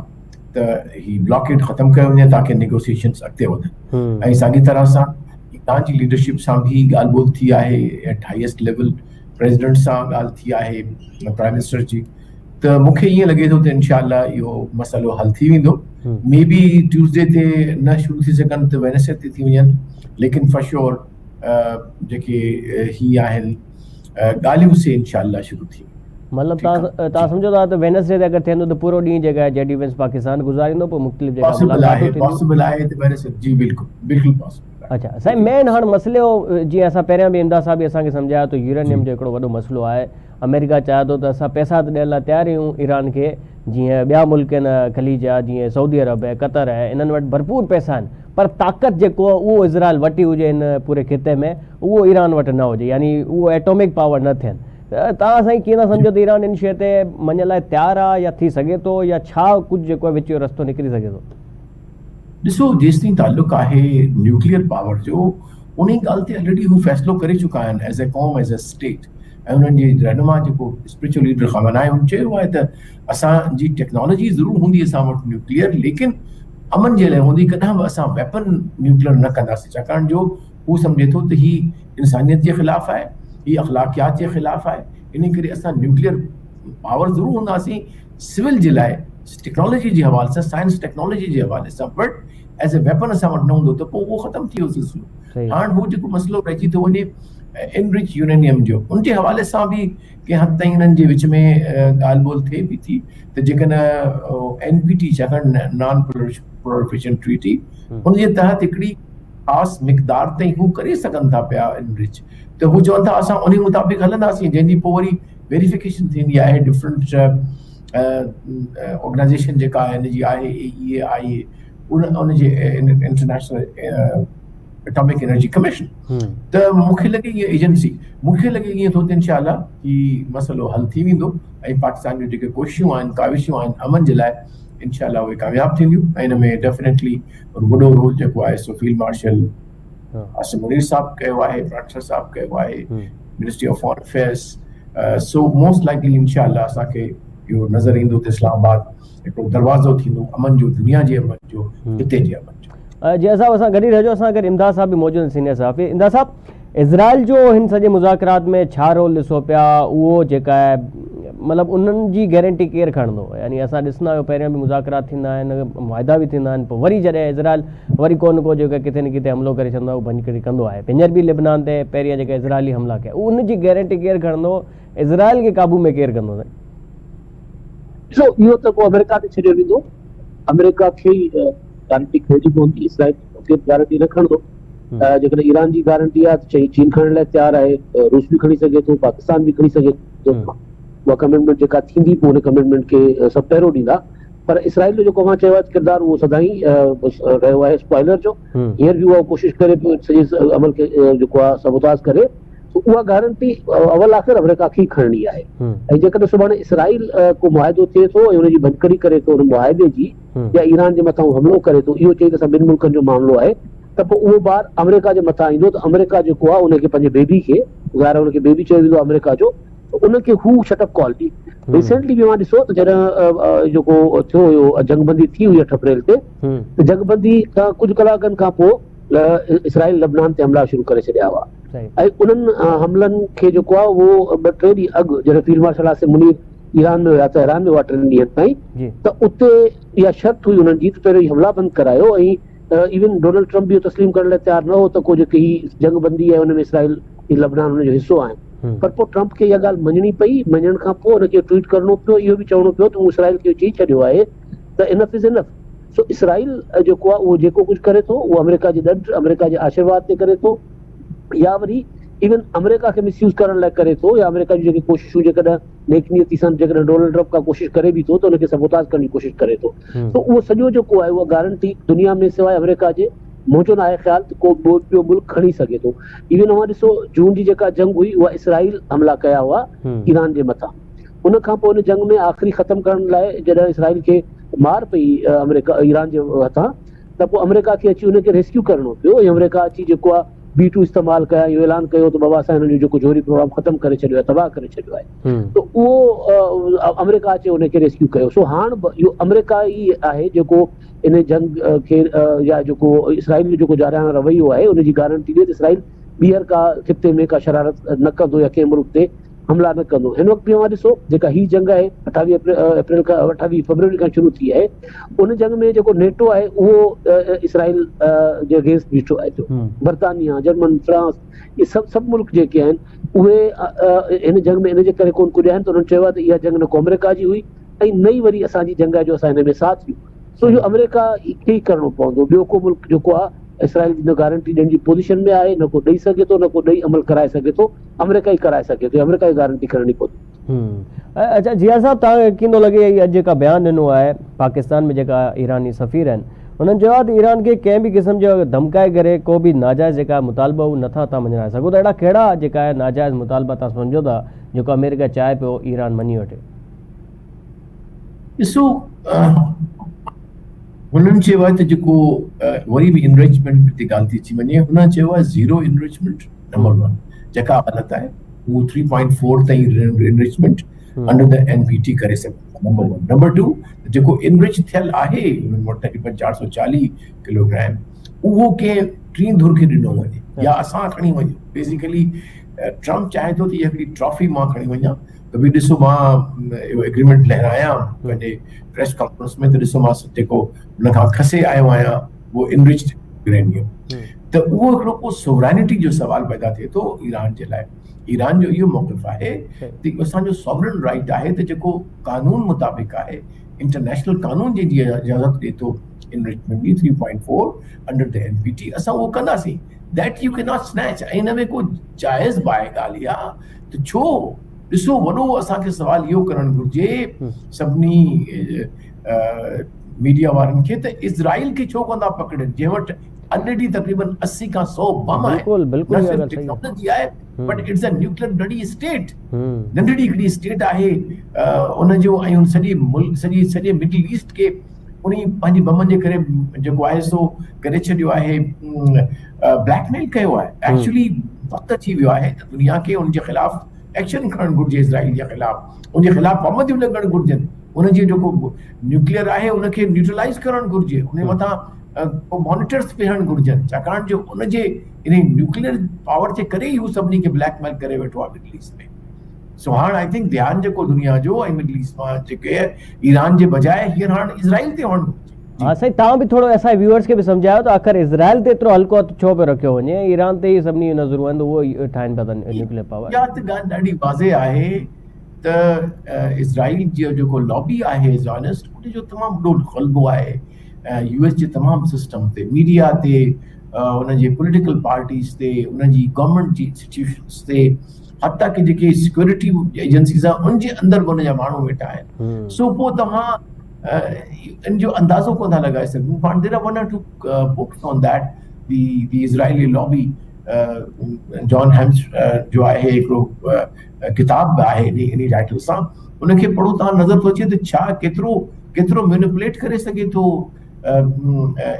त ही ब्लॉकेट ख़तमु कयो वञे ताकी नेगोशिएशन्स अॻिते वधनि। ऐं साॻी तरह सां ईरान जी लीडरशिप सां बि ॻाल्हि ॿोल थी आहे, एट हाईएस्ट लेवल प्रेसिडेंट सां ॻाल्हि थी आहे, प्राइम मिनिस्टर जी। त मूंखे ईअं लॻे थो त इनशाला इहो मसइलो हल थी वेंदो। मे बी ट्यूसडे ते न शुरू थी सघनि त वेनसडे ते थी वञनि, लेकिन फॉर श्योर जेके ही आहिनि ॻाल्हियूं से इनशाला शुरू थी। मतलब तव्हां सम्झो था त वेनसडे ते अगरि थियंदो त पूरो ॾींहुं जेका आहे JD वैंस पाकिस्तान गुज़ारींदो, पोइ मुख़्तलिफ़ जेका पॉसिबल आहे त वेनसडे जी बिल्कुलु पॉसिबल। अच्छा साईं, मेन हाणे मसइलो जीअं असां पहिरियां बि इमदाद साहब बि असांखे सम्झायो त यूरेनियम जो हिकिड़ो वॾो मसइलो आहे। अमेरिका चाहे थो त असां पैसा त ॾियण लाइ तयारु आहियूं ईरान खे, जीअं ॿिया मुल्क आहिनि खलीज जा, जीअं सऊदी अरब आहे, कतर आहे, इन्हनि वटि भरपूर पैसा आहिनि, पर ताक़त जेको आहे उहो इज़राइल वटि हुजे हिन पूरे खिते में, उहो ईरान वटि न हुजे, यानी उहो एटॉमिक पावर न थियनि। त तव्हां साईं कीअं था सम्झो त ईरान इन शइ ते मञण लाइ तयारु आहे या थी सघे थो, या छा कुझु जेको आहे विच जो रस्तो निकिरी सघे थो? ॾिसो, जेसिताईं ताल्लुक़ आहे न्यूक्लियर पावर जो, उन ॻाल्हि ते ऑलरेडी हू फ़ैसिलो करे चुका आहिनि as a com, as a state. ऐं उन्हनि जे रहनुमा जेको स्पिरिचुअल लीडर ख़ामेनी हुन चयो आहे त असांजी टेक्नोलॉजी ज़रूरु हूंदी असां वटि न्यूक्लियर, लेकिन अमन जे लाइ हूंदी, कॾहिं बि असां वेपन न्यूक्लियर न कंदासीं, छाकाणि जो हू सम्झे थो त ही इंसानियत जे ख़िलाफ़ु आहे, ही अख़लाक़ियात जे ख़िलाफ़ु आहे। इन करे असां न्यूक्लियर पावर ज़रूरु हूंदासीं सिविल जे लाइ, टेक्नोलॉजी जे हवाले सां, साइंस टेक्नोलॉजी जे हवाले सां, बट एज ए वेपन असां वटि न हूंदो त पोइ उहो ख़तमु थी वियो सिलसिलो। हाणे हू जेको मसइलो रहिजी थो वञे इनरिच यूरेनियम जो, उन जे हवाले सां बि कंहिं हद ताईं हिननि जे विच में ॻाल्हि ॿोल थिए पई थी त जेकॾहिं NPT छाकाणि नॉन प्रोलिफरेशन ट्रीटी, उन जे तहत हिकिड़ी ख़ासि मिक़दार ताईं हू करे सघनि था पिया इनरिच, त हू चवनि था असां उन मुताबिक़ हलंदासीं, जंहिंजी पोइ वरी वेरिफिकेशन थींदी आहे डिफरेंट ऑर्गेनाइजेशन जेका आहे हिनजी आहे AEA उन जे इंटरनेशनल एटॉमिक एनर्जी कमीशन। त मूंखे लॻे इहा एजेंसी, मूंखे लॻे ईअं थो त इंशाअल्लाह ही मसइलो हल थी वेंदो ऐं पाकिस्तान जूं जेके कोशिशूं आहिनि, काविशूं आहिनि अमन जे लाइ, इंशाअल्लाह उहे कामयाब थींदियूं। ऐं हिन में डेफिनेटली वॾो रोल जेको आहे सो फील्ड मार्शल आसिम मुनीर साहब कयो आहे, प्रांतर साहब कयो आहे, ministry of foreign affairs. So most likely इंशाअल्लाह असांखे इहो नज़र ईंदो त इस्लामाबाद हिकिड़ो दरवाज़ो थींदो अमन जो, दुनिया जे अमन जो, हिते जे अमन जो। जय साहब असां गॾु ई रहिजो, असां गॾु इमदाद साहब बि मौजूदु आहिनि, सीनियर सहाफ़ी। इमदाद साहब, इज़राइल जो हिन सॼे मुज़ाकरात में छा रोल ॾिसो पिया, उहो जेका आहे मतिलबु उन्हनि जी गारंटी केरु खणंदो? यानी असां ॾिसंदा आहियूं पहिरियों बि मुज़ाकरात थींदा आहिनि, मुआहिदा बि थींदा आहिनि, पोइ वरी जॾहिं इज़राइल वरी को न को जेका किथे न किथे हमलो करे छॾंदो आहे, उहो भंजकड़ी कंदो आहे। हींअर बि लिबनान ते पहिरियां जेका इज़राइली हमला कया, उन जी गारंटी केरु खणंदो? इज़राइल खे क़ाबू में केरु कंदो? ॾिसो, इहो त पोइ अमेरिका ते छॾियो वेंदो, अमेरिका खे गारंटी खणणी पवंदी, इज़राइल खे गारंटी न खणंदो। जेकॾहिं ईरान जी गारंटी आहे त चई चीन खणण लाइ तयारु आहे, रूस बि खणी सघे थो, पाकिस्तान बि खणी सघे थो। उहा कमिटमेंट जेका थींदी पोइ हुन कमिटमेंट खे सभु पहिरियों ॾींदा। पर इसराइल जो जेको मां चयो आहे किरदारु, उहो सदाईं रहियो आहे स्पॉइलर जो। हींअर बि उहा कोशिशि करे पियो सॼे अमल खे जेको आहे सबोताज करे, उहा गारंटी अवल आख़िर अमेरिका खे खणणी आहे। ऐं जेकॾहिं सुभाणे इसराइल को मुआहिदो थिए थो ऐं हुनजी भंजकड़ी करे थो उन मुआहिदे जी, या ईरान जे मथां हमलो करे थो, इहो चई त असां ॿिनि मुल्कनि जो मामिलो आहे, त पोइ उहो ॿार अमेरिका जे मथां ईंदो। त अमेरिका जेको आहे उनखे पंहिंजे बेबी खे, ज़ाहिर हुनखे बेबी चयो वेंदो अमेरिका जो, उनखे हू शटअप कॉल ॾी। रिसेंटली बि मां ॾिसो त जॾहिं जेको थियो हुयो जंगबंदी थी हुई 8 अप्रैल ते, त जंगबंदी खां कुझु कलाकनि खां पोइ इसराइल लबनान ते हमला शुरू करे छॾिया हुआ। ऐं उन्हनि हमलनि खे जेको आहे उहो 2-3 ॾींहं अॻु जॾहिं field marshal Asim Munir Iran में हुया, तेहरान में हुआ 3 ॾींहंनि ताईं, त उते इहा शर्त हुई उन्हनि जी त पहिरियों ई हमला बंदि करायो। ऐं इवन डोनाल्ड ट्रम्प बि इहो तस्लीम करण लाइ तयारु न हो त को जेकी ही जंगबंदी आहे हुन में इसराइल लबनान हुनजो हिसो आहिनि। पर पोइ ट्रम्प खे इहा ॻाल्हि मञणी पई, मञण खां पोइ हुनखे ट्वीट करणो पियो, इहो बि चवणो पियो त हू इसराइल खे चई छॾियो आहे त enough is enough. So Israel जेको आहे उहो जेको कुझु करे थो उहो अमेरिका जे ॾंड, अमेरिका जे आशीर्वाद ते करे थो, या वरी इवन अमेरिका खे मिसयूज़ करण लाइ करे थो, या अमेरिका जी जेकी कोशिशूं जेकॾहिं नेकनीयती सां जेकॾहिं डोनाल्ड ट्रम्प का कोशिशि करे बि थो त हुनखे सबोताज करण जी कोशिशि करे थो। त उहो सॼो जेको आहे उहा गारंटी दुनिया में सवाइ अमेरिका जे मुंहिंजो न आहे ख़्याल त को ॿियो मुल्क खणी सघे थो। इवन अवां ॾिसो जून जी जेका जंग हुई उहा इसराइल हमला कया हुआ ईरान जे मथां। उन खां पोइ हुन जंग में आख़िरी ख़तमु करण लाइ जॾहिं इसराइल खे मार पई अमेरिका ईरान जे हथां, त पोइ अमेरिका खे अची हुनखे रेस्क्यू करणो पियो। ऐं अमेरिका अची जेको आहे B2 इस्तेमालु कया, इहो ऐलान कयो त बाबा असां हिननि जो जेको जोहरी प्रोग्राम ख़तमु करे छॾियो आहे, तबाह करे छॾियो आहे। त उहो अमेरिका अचे हुनखे रेस्क्यू कयो। सो हाणे इहो अमेरिका ई आहे जेको इन जंग खे या जेको इसराइल जो जेको जारियाना रवैयो आहे उनजी गारंटी ॾिए त इसराइल ॿीहर का खिते में का शरारत न कंदो या कंहिं मुल्क ते हमला न कंदो। हिन वक़्तु बि अवां ॾिसो जेका ही जंग आहे 28 फरवरी खां शुरू थी आहे, उन जंग में जेको नेटो आहे उहो इसराइल जे अगेंस्ट बीठो आहे। बर्तानिया, जर्मन, फ्रांस, इहे सभु मुल्क जेके आहिनि उहे हिन जंग में इन जे करे कोन कुॾिया आहिनि। त उन्हनि चयो आहे त इहा जंग न को अमेरिका जी हुई ऐं नई वरी असांजी जंग आहे जो असां हिन में साथ ॾियूं। सो इहो अमेरिका खे ई करिणो पवंदो। ॿियो को मुल्क जेको आहे इसराइल जी न गारंटी ॾियण जी पोज़ीशन में आहे, न को ॾेई सघे थो, न को ॾेई अमल कराए सघे थो। अमेरिका ई कराए सघे थो, अमेरिका जी गारंटी करणी पवंदी। अच्छा जिया साहब, तव्हांखे कींदो लॻे अॼु जेका बयानु ॾिनो आहे पाकिस्तान में जेका ईरानी सफ़ीर आहिनि उन्हनि चयो आहे त ईरान खे कंहिं बि क़िस्म जो धमकाए करे को बि नाजाइज़ जेका मुतालबा उहे नथा तव्हां मञाए सघो, त अहिड़ा कहिड़ा जेका आहे नाजाइज़ मुतालबा तव्हां सम्झो था जेको अमेरिका चाहे पियो ईरान मञी वठे? ॾिसो, हुननि चयो आहे त जेको वरी बि इनरिचमेंट ते ॻाल्हि थी अची वञे, हुन चयो आहे 0 इनरिचमेंट नंबर 1 जेका हालत आहे उहो 3.4 ताईं इनरिचमेंट अंडर द NPT करे सघे नंबर 1। नंबर 2 जेको इनरिच थियल आहे हुननि वटि तक़रीबन 440 किलोग्राम, उहो कंहिं टीं धुर खे ॾिनो वञे या असां खणी वञूं। बेसिकली ट्रम्प चाहे थो त इहा हिकिड़ी ट्रॉफी मां खणी वञा त बि ॾिसो मां एग्रीमेंट लहरायां पंहिंजे प्रेस कॉन्फ्रेंस में, त ॾिसो मां जेको हुन खां खसे आयो आहियां उहो इनरिच्ड यूरेनियम। त उहो हिकिड़ो को सोवरेनिटी जो सवाल पैदा थिए थो ईरान जे लाइ। ईरान जो इहो मौक़िफ़ आहे त असांजो सॉवरन राइट आहे त जेको कानून मुताबिक़ आहे, इंटरनेशनल कानून जी इजाज़त ॾिए थो enrichment जी 3.4 अंडर द NPT, असां उहो कंदासीं। That you can not snatch. ऐं हिन में को जाइज़ बाए ॻाल्हि आहे त छो? ॾिसो, वॾो असांखे सवाल इहो करणु घुरिजे सभिनी मीडिया वारनि खे, त इज़राइल खे छो कंदा पकड़नि जंहिं वटि ऑलरेडी तक़रीबन 80 खां 100 बम आहे। न सिर्फ़ु टेक्नोलॉजी आहे but it's a nuclear bloody state. नंढड़ी हिकिड़ी स्टेट आहे उनजो, ऐं सॼी मुल्क सॼे मिडल ईस्ट खे उन पंहिंजी बमनि जे करे जेको आहे सो करे छॾियो आहे, ब्लैकमेल कयो आहे। एक्चुअली वक़्तु अची वियो आहे त दुनिया खे उनजे ख़िलाफ़ एक्शन खणणु घुरिजे, इज़राइल जे ख़िलाफ़ उनजे ख़िलाफ़ पाबंदियूं लॻणु घुरिजनि, उनजी जेको न्यूक्लियर आहे उनखे न्यूट्रलाइज़ करणु घुरिजे, उन मथां मॉनिटर्स वेहणु घुरिजनि, छाकाणि जो उनजे इन न्यूक्लियर पावर जे करे ई हू सभिनी खे ब्लैकमेल करे वेठो आहे मिडल ईस्ट में। सो हाणे आई थिंक ध्यानु जेको दुनिया जो ऐं मिडल ईस्ट मां जेके ईरान जे बजाए हींअर हाणे इज़राइल ते हुअणु घुरिजे। हाँ साईं, तव्हां बि थोरो असांजे व्यूअर्स खे बि सम्झायो त आख़िर इज़राइल ते एतिरो हल्को हथु छो पियो रखियो वञे, ईरान ते ई सभिनी नज़रूं आहिनि, उहो ठाहिनि पिया था न्यूक्लियर पावर। इहा त ॻाल्हि ॾाढी वाज़े आहे त इज़राइल जो जेको लॉबी आहे ज़ायनिस्ट, उनजो तमामु वॾो ग़लबो आहे US जे तमामु सिस्टम ते, मीडिया ते, उनजे पॉलिटिकल पार्टीज़ ते, उनजी गवर्नमेंट जी इंस्टीट्यूशन्स ते, हत्ता कि जेके सिक्योरिटी एजेंसीज़ आहे उनजे अंदरि बि उनजा माण्हू वेठा आहिनि। सो पोइ तव्हां इन जो अंदाज़ो कोन था लॻाए सघूं। पाण there are one or two books on that, the Israeli lobby, John Hames जो आहे हिकिड़ो किताब आहे इन टाइटल सां, उनखे पढ़ो तव्हां नज़र थो अचे त छा केतिरो मैनिपुलेट करे सघे थो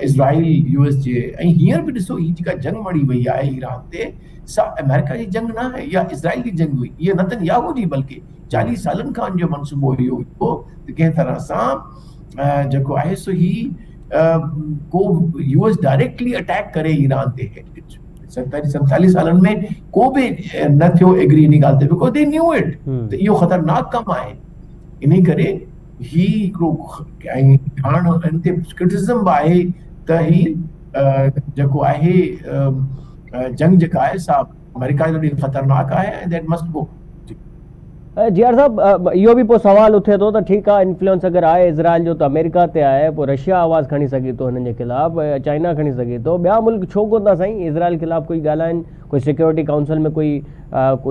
इज़राइल US जे। ऐं हींअर बि ॾिसो, हीअ जेका जंग मड़ी वई आहे ईरान ते, सा अमेरिका जी जंग न आहे या इज़राइल जी जंग हुई, इहा नेतन्याहू जी, बल्कि 40 सालनि खां जो मनसूबो इहो हुओ त कंहिं तरह सां जेको आहे सो ही को US डायरेक्टली अटैक करे ईरान ते। 47 सालनि में को बि न थियो एग्री इन ॻाल्हि ते, बिकॉज़ दे न्यू इट त इहो ख़तरनाक कमु आहे। इन करे ही हिकिड़ो, ऐं हाणे हिन ते क्रिटिसिज़म बि आहे त ही जेको आहे जंग जेका आहे सा अमेरिका जो ॾाढी ख़तरनाक आहे ऐं दैट मस्ट गो। जियार साहब, इहो बि पोइ सवाल उथे थो त ठीकु आहे, इन्फ्लुएंस अगरि आहे इज़राइल जो त अमेरिका ते आहे, पोइ रशिया आवाज़ खणी सघे थो हिननि जे ख़िलाफ़, चाइना खणी सघे थो, ॿिया मुल्क छो कोन था साईं इज़राइल ख़िलाफ़ कोई ॻाल्हाइनि, कोई सिक्योरिटी काउंसिल में कोई उनजा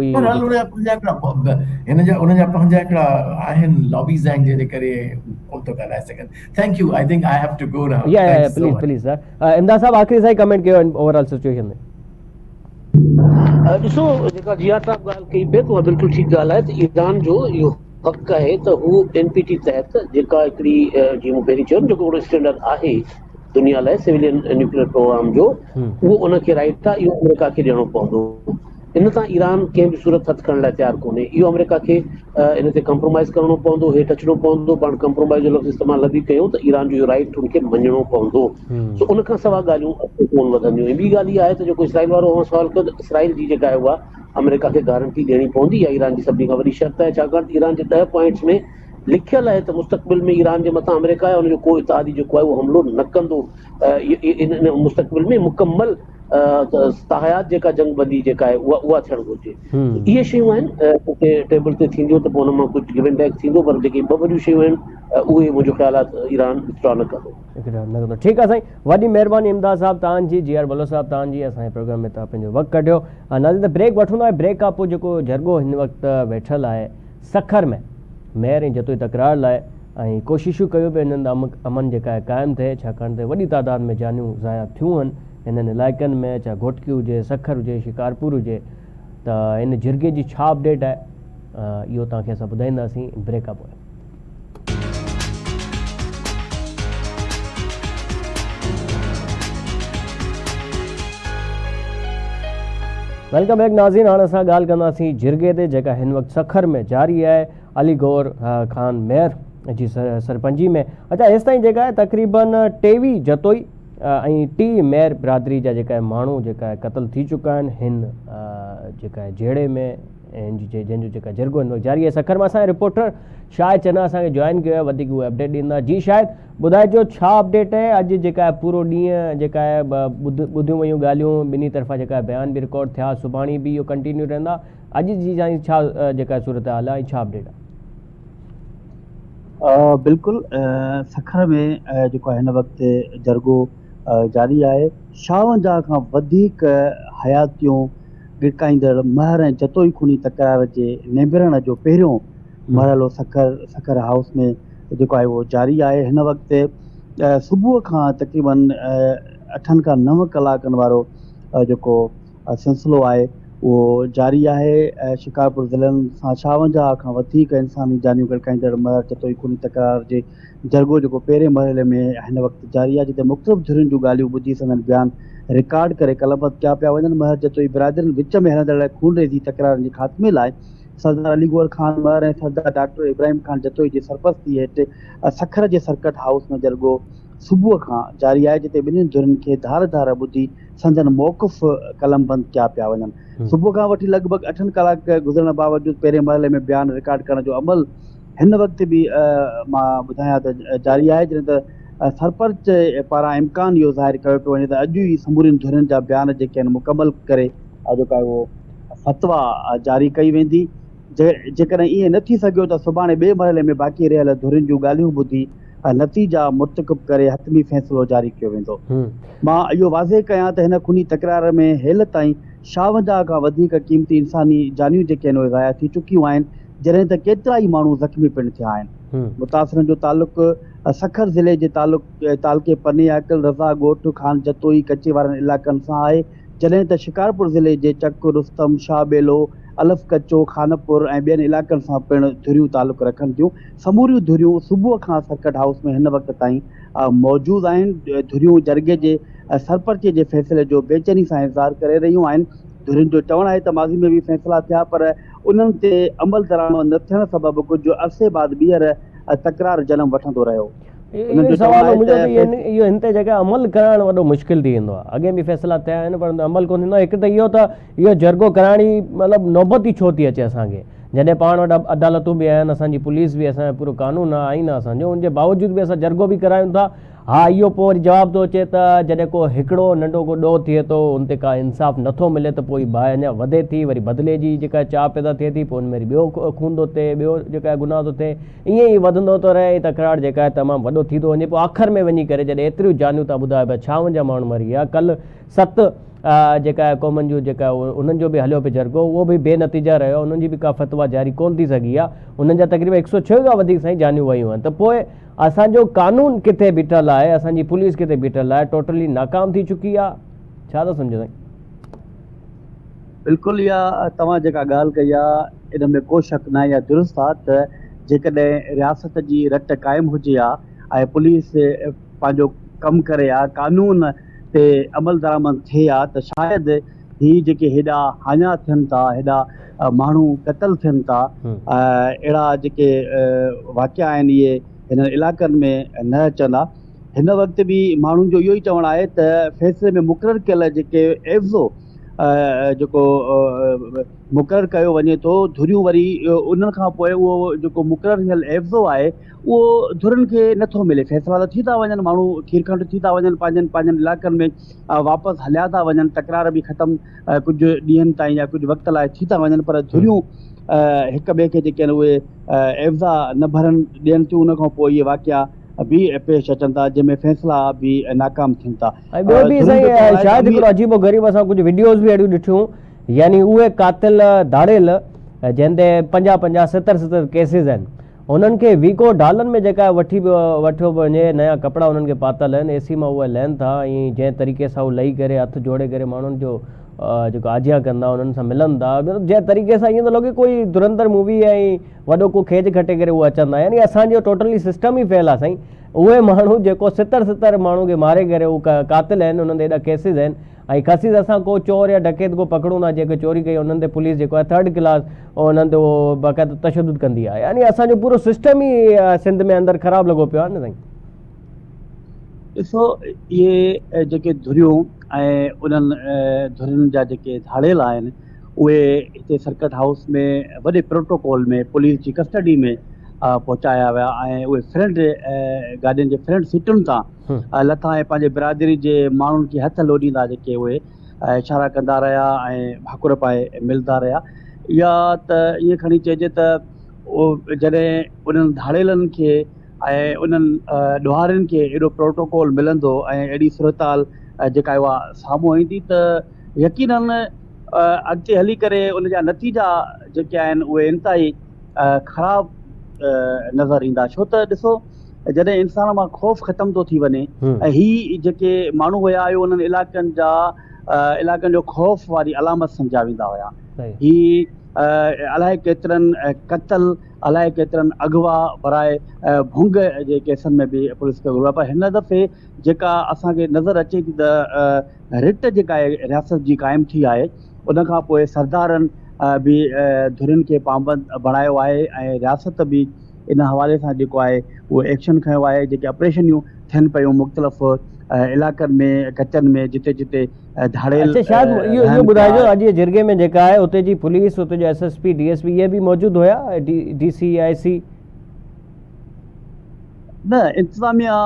पंहिंजा हिकिड़ा आहिनि लॉबीज़ आहिनि जंहिंजे करे कोन थो ॻाल्हाए सघनि। Thank U, I think I have to go now. या प्लीज सर। इमदाद साहब, आख़िरी साईं कमेंट कयो ओवरऑल सिचुएशन में। ॾिसो, जेका जिया साहब ॻाल्हि कई पिए उहा बिल्कुलु ठीकु ॻाल्हि आहे त ईरान जो इहो हक़ आहे त हू NPT तहत जेका हिकिड़ी जीअं मूं पहिरीं चयो जेको हिकिड़ो स्टैंडर्ड आहे दुनिया लाइ सिविलियन न्यूक्लियर प्रोग्राम जो, उहो उनखे राइट आहे, इहो अमेरिका खे ॾियणो पवंदो। इन तां ईरान कंहिं बि सूरत हथु खणण लाइ तयारु कोन्हे, इहो अमेरिका खे इन ते कंप्रोमाइज़ करणो पवंदो, हेठि अचिणो पवंदो। पाण कंप्रोमाइज़ जो लफ़्ज़ इस्तेमालु न बि कयूं त ईरान जो इहो राइट उनखे मञणो पवंदो। सो उन खां सवाइ ॻाल्हियूं कोन वधंदियूं। ऐं ॿी ॻाल्हि इहा आहे त जेको इसराइल वारो सवाल कयो त इसराइल जी जेका आहे उहा अमेरिका खे गारंटी ॾियणी पवंदी, या ईरान जी सभिनी खां वॾी शर्त आहे, छाकाणि त ईरान जे 10 पॉइंट्स में लिखियल आहे त मुस्तक़बिल में ईरान जे मथां अमेरिका आहे उनजो को इत्तेहादी जेको आहे उहो हमलो न कंदो। इन मुस्तक़बिल में मुकमल ताहयात जेका जंगबंदी जेका आहे उहा थियणु घुरिजे। इहे शयूं आहिनि टेबल ते थींदियूं त पोइ हुन मां कुझु गिव एंड टेक थींदो, पर जेके ॿ वॾियूं शयूं आहिनि उहे मुंहिंजो ख़्यालु आहे त ईरान विथड्रॉ न कंदो। ठीकु आहे साईं, वॾी महिरबानी इमदाद साहब तव्हांजी, GR बलो साहब तव्हांजी, असांजे प्रोग्राम में तव्हां पंहिंजो वक़्तु कढियो। नाज़रीन, त ब्रेक वठंदो आहे, ब्रेक खां पोइ जेको जरगो हिन वक़्तु वेठल आहे सखर में मेयर ऐं जतोई तकरार लाइ, ऐं कोशिशूं कयूं पिया हिननि अमन जेका आहे क़ाइमु थिए, छाकाणि त वॾी तादाद में जानियूं ज़ाया थियूं आहिनि हिननि इलाइक़नि में, चाहे घोटकी हुजे, सखर हुजे, शिकारपुर हुजे। त इन जिरगे जी छा अपडेट आहे इहो तव्हांखे असां ॿुधाईंदासीं ब्रेक खां पोइ। वेलकम बैक नाज़रीन, हाणे असां ॻाल्हि कंदासीं जिरगे ते, जेका हिन वक़्तु सखर में जारी आहे अली गौर ख़ान मेयर जी सरपंची में। अच्छा, हेसि ताईं जेका आहे तक़रीबन 23 जतोई ऐं 30 मेयर बिरादरी जा जेका आहे माण्हू जेका आहे क़तल थी चुका आहिनि हिन जेका आहे जहिड़े में, जंहिंजो जेका जरगो हिन वक़्तु जारी आहे। सखर मां असांजे रिपोर्टर शाहिद चन्ना असांखे जॉइन कयो आहे, वधीक उहे अपडेट ॾींदा। जी शाहिद, ॿुधाइजो छा अपडेट आहे? अॼु जेका आहे पूरो ॾींहुं जेका आहे ॿुधियूं वयूं ॻाल्हियूं, ॿिन्ही तरफ़ा जेका बयान बि रिकॉर्ड थिया, सुभाणे बि इहो कंटिन्यू रहंदा। अॼु जी छा जेका सूरत हाल आहे, छा अपडेट आहे? बिल्कुलु, सखर में जेको हिन वक़्तु जरगो जारी आहे। 56 खां वधीक हयातियूं गिरकाईंदड़ महर ऐं जतोई खूनी तकरार जे निबरण जो पहिरियों मरहलो सखर हाउस में जेको आहे उहो जारी आहे। हिन वक़्तु सुबुह खां तक़रीबन 8 खां 9 कलाकनि वारो जेको सिलसिलो आहे उहो जारी आहे। शिकारपुर ज़िलनि सां 56 खां वधीक इंसानी जानियूं गिरकाईंदड़ महर जतोई खूनी तकरार जे जरगो जेको पहिरें मरहले में हिन वक़्तु जारी आहे, जिते मुख़्तलिफ़ धुरियुनि जूं ॻाल्हियूं ॿुधी संदन बयान रिकॉर्ड करे कलमबद्ध कया पिया वञनि। महर जतोई बिरादरनि विच में हलंदड़ खूनरेज़ी तकरारनि जे ख़ात्मे लाइ सरदार अली गोर खान महर ऐं सरदार डॉक्टर इब्राहिम खान जतोई जी सरपरस्ती हेठि सखर जे सर्किट हाउस में जरगो सुबुह खां जारी आहे, जिते ॿिन्हिनि धुरियुनि खे धार धार ॿुधी संदन मौक़िफ़ कलमबंद कया पिया वञनि। सुबुह खां वठी लॻभॻि 8 कलाक गुज़रण बावजूदि पहिरें मरहले में बयान रिकॉर्ड करण जो अमल हिन वक़्तु बि मां ॿुधायां त जारी आहे, जॾहिं त सरपंच पारां इम्कान इहो ज़ाहिर कयो पियो वञे त अॼु ई समूरियुनि धुरियुनि जा बयान जेके आहिनि मुकमल करे जेका आहे उहो फतवा जारी कई वेंदी। जेकॾहिं ईअं न थी सघियो त सुभाणे ॿिए मरहले में बाक़ी रहियल धुरियुनि जूं ॻाल्हियूं ॿुधी नतीजा मुर्तकिब करे हतमी फ़ैसिलो जारी कयो वेंदो। मां इहो वाज़े कयां त हिन खूनी तकरार में हेल ताईं 56 खां वधीक क़ीमती इंसानी जानियूं जेके आहिनि उहे ज़ाया थी चुकियूं आहिनि, जॾहिं त केतिरा ई माण्हू ज़ख़्मी पिणु थिया आहिनि। मुतासिरनि जो तालुक़ सखर ज़िले जे तालुके पने अकल रज़ा ॻोठ खान जतोई कचे वारनि इलाइक़नि सां आहे, जॾहिं त शिकारपुर ज़िले जे चक रुस्तम शाह बेलो अलफ कचो खानपुर ऐं ॿियनि इलाइक़नि सां पिणु धुरियूं तालुक़ रखनि थियूं। समूरियूं धुरियूं सुबुह खां सर्किट हाउस में हिन वक़्त ताईं मौजूदु आहिनि। धुरियूं जरगे जे सरपंच जे फ़ैसिले जो बेचैनी सां इंतज़ारु करे रहियूं आहिनि। धुरियुनि जो चवणु आहे त माज़ी में बि फ़ैसिला थिया, पर उन्हनि ते अमल दरामद न थियण सबबि कुझु अरसे बाद ॿीहर तकरार जनम वठंदो रहियो। इहो सवाल मुंहिंजो त इहो हिन ते जेका अमल करणु वॾो मुश्किल थी वेंदो आहे। अॻे बि फ़ैसिला थिया आहिनि पर अमल कोन थींदो आहे। हिकु त इहो जरगो कराइण ई मतिलबु नौबत ई छो थी अचे असांखे, जॾहिं पाण वटि अदालतूं बि आहिनि, असांजी पुलिस बि, असांजो पूरो कानून आहे, आईन आहे असांजो, उनजे बावजूदि बि असां जरगो बि करायूं था। हा, इहो पोइ वरी जवाबु थो अचे त जॾहिं को हिकिड़ो नंढो को ॾोह थिए थो, उन ते का इंसाफ़ नथो मिले त पोइ बाहि अञा वधे थी, वरी बदिले जी जेका चाह पैदा थिए थी, पोइ उन में ॿियो खून थो थिए, ॿियो जेका गुनाह थो थिए, ईअं ई वधंदो थो रहे। तकरार जेका आहे तमामु वॾो थी थो वञे। पोइ आख़िर में वञी करे जॾहिं एतिरियूं जानियूं था ॿुधायो पिया, 56 माण्हू मरी विया, कल्ह 7 जेका आहे क़ौमनि जूं जेका उन्हनि जो बि हलियो पियो जरगो, उहो बि बेनतीजा रहियो, उन्हनि जी बि का फतवा जारी कोन थी सघी आहे। उन्हनि जा तक़रीबन 106 खां वधीक साईं जानियूं वयूं आहिनि। त पोइ असांजो कानून किथे बीठल आहे, असांजी पुलिस किथे बीठल आहे, टोटली नाकाम थी चुकी आहे, छा था सम्झो साईं? बिल्कुलु, इहा तव्हां जेका ॻाल्हि कई आहे इन में को शक न आहे, या दुरुस्त आहे त जेकॾहिं रियासत जी रट क़ाइमु हुजे ऐं पुलिस पंहिंजो कमु करे कानून ते अमल दरामद थिए त शायदि ही जेके हेॾा हाञा थियनि था, हेॾा माण्हू क़तल थियनि था, अहिड़ा जेके वाक़िया आहिनि इहे हिन इलाइक़नि में न अचंदा। हिन वक़्तु बि माण्हुनि जो इहो ई चवणु आहे त फ़ैसिले में मुक़ररु कयल जेके एवज़ो जेको मुक़ररु कयो वञे थो, धुरियूं वरी उन्हनि खां पोइ उहो जेको मुक़ररु थियल एवज़ो आहे उहो धुरियुनि खे नथो मिले। फ़ैसिला त थी था वञनि, माण्हू खीरखंड थी था वञनि, पंहिंजनि इलाइक़नि में वापसि हलिया था वञनि, तकरार बि ख़तमु कुझु ॾींहंनि ताईं या कुझु वक़्त लाइ थी था वञनि, पर धुरियूं हिक ॿिए खे जेके आहिनि उहे एवज़ा न भरनि ॾियनि थियूं। उन खां पोइ इहे वाक़िया बि पेश अचनि था, जंहिंमें फ़ैसिला बि नाकाम थियनि था। ऐं ॿियो बि साईं शायदि हिकिड़ो अजीबो ग़रीब असां कुझु वीडियोज़ बि अहिड़ियूं ॾिठियूं, यानी उहे कातिल धाड़ियल जंहिं ते 50-50 70 केसिस आहिनि, उन्हनि खे वीको डालनि में जेका वठियो वञे, नया कपिड़ा उन्हनि खे पातल आहिनि, एसी मां उहे लहनि था, ऐं जंहिं तरीक़े सां उहे लही करे हथु जोड़े करे माण्हुनि जो जेको आजिया कंदा, उन्हनि सां मिलनि था, मतिलबु जंहिं तरीक़े सां ईअं थो लॻे कोई धुरंधर मूवी ऐं वॾो को खेज खटे करे उहे अचंदा, यानी असांजो टोटली सिस्टम ई फेल आहे साईं। उहे माण्हू जेको 70 माण्हू खे मारे करे उहे कातिल आहिनि, उन्हनि ते एॾा केसिस आहिनि, ऐं खसीस असां को चोर या डकैत को पकड़ूं था जेके चोरी कई, उन्हनि ते पुलिस जेको आहे 3rd क्लास उन्हनि ते उहो बाक़ाइदा तशदुद कंदी आहे। यानी असांजो पूरो सिस्टम ई सिंध में अंदरि ख़राबु लॻो पियो आहे न साईं। ॾिसो, इहे जेके धुरियूं ऐं उन्हनि धुरियुनि जा जेके धाड़ियल आहिनि उहे हिते सर्किट हाउस में वॾे प्रोटोकॉल में पुलिस जी कस्टडी में पहुचाया विया ऐं उहे फ्रंट गाॾियुनि जे फ्रंट सीटुनि तां लथा ऐं पंहिंजे बिरादरी जे माण्हुनि खे हथ लोॾींदा जेके उहे इशारा कंदा रहिया ऐं भाकुर पाए मिलंदा रहिया। या त ईअं खणी चइजे त जॾहिं उन्हनि धाड़ेलनि खे ऐं उन्हनि ॾोहारियुनि खे एॾो प्रोटोकॉल मिलंदो ऐं एॾी सूरताल जेका आहे उहा साम्हूं ईंदी त यकीनन अॻिते हली करे उन जा नतीजा जेके आहिनि उहे इंतिहाई ख़राबु नज़र ईंदा। छो त ॾिसो जॾहिं इंसान मां ख़ौफ़ ख़तम थो थी वञे ऐं ही जेके माण्हू हुया आहियो उन्हनि इलाइक़नि जो ख़ौफ़ वारी अलामत सम्झा वेंदा हुया। ही अलाए केतिरनि क़तल अलाए केतिरनि अगवा बराए भुंग जे केसनि में बि पुलिस खे घुरियो। पर हिन दफ़े जेका असांखे नज़र अचे थी त रिट जेका आहे रियासत जी क़ाइमु थी आहे उन खां पोइ सरदारनि बि धुरियुनि खे पाबंद बणायो आहे ऐं रियासत बि इन हवाले सां जेको आहे उहो एक्शन खयो आहे। जेके ऑपरेशनियूं थियनि पियूं मुख़्तलिफ़ इलाइक़नि में कचनि में जिते जिते धाड़ेल। अच्छा, शायदि इहो ॿुधाइजो अॼु जे जिरगे में जेका आहे उते जी पुलिस, उते जो SSP DSP इहे बि मौजूदु हुया, DC IC? न, इंतिज़ामिया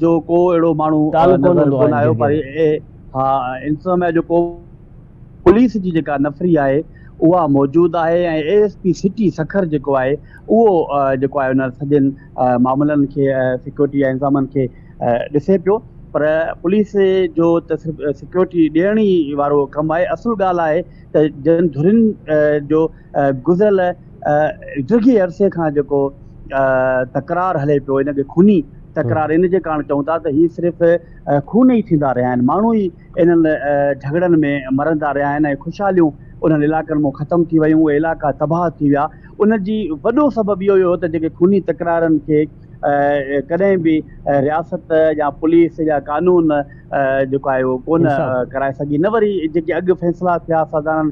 जो को अहिड़ो माण्हू कोन आयो, पर हा इंतिज़ामिया जो को पुलिस जी जेका नफ़री आहे उहा मौजूदु आहे ऐं ASP सिटी सखर जेको आहे उहो जेको आहे उन सॼनि मामलनि खे सिक्योरिटी या इंतिज़ामनि खे ॾिसे पियो। पर पुलिस जो त सिर्फ़ु सिक्योरिटी ॾियण ई वारो कमु आहे। असुल ॻाल्हि आहे त जन धुरियुनि जो गुज़िरियल ॾिघे अरसे खां जेको तकरार हले पियो, इनखे खूनी तकरार इन जे कारण चऊं था त हीअ सिर्फ़ु खून ई थींदा रहिया आहिनि, माण्हू ई इन्हनि झगड़नि में मरंदा रहिया आहिनि ऐं ख़ुशहालियूं उन्हनि इलाइक़नि मां ख़तमु थी वियूं, उहे इलाइक़ा तबाह थी विया। उन जी वॾो सबबु इहो हुयो त जेके खूनी तकरारनि खे कॾहिं बि रियासत या पुलिस या कानून जेको आहे उहो कोन कराए सघी, न वरी जेके अॻु फ़ैसिला थिया साधारण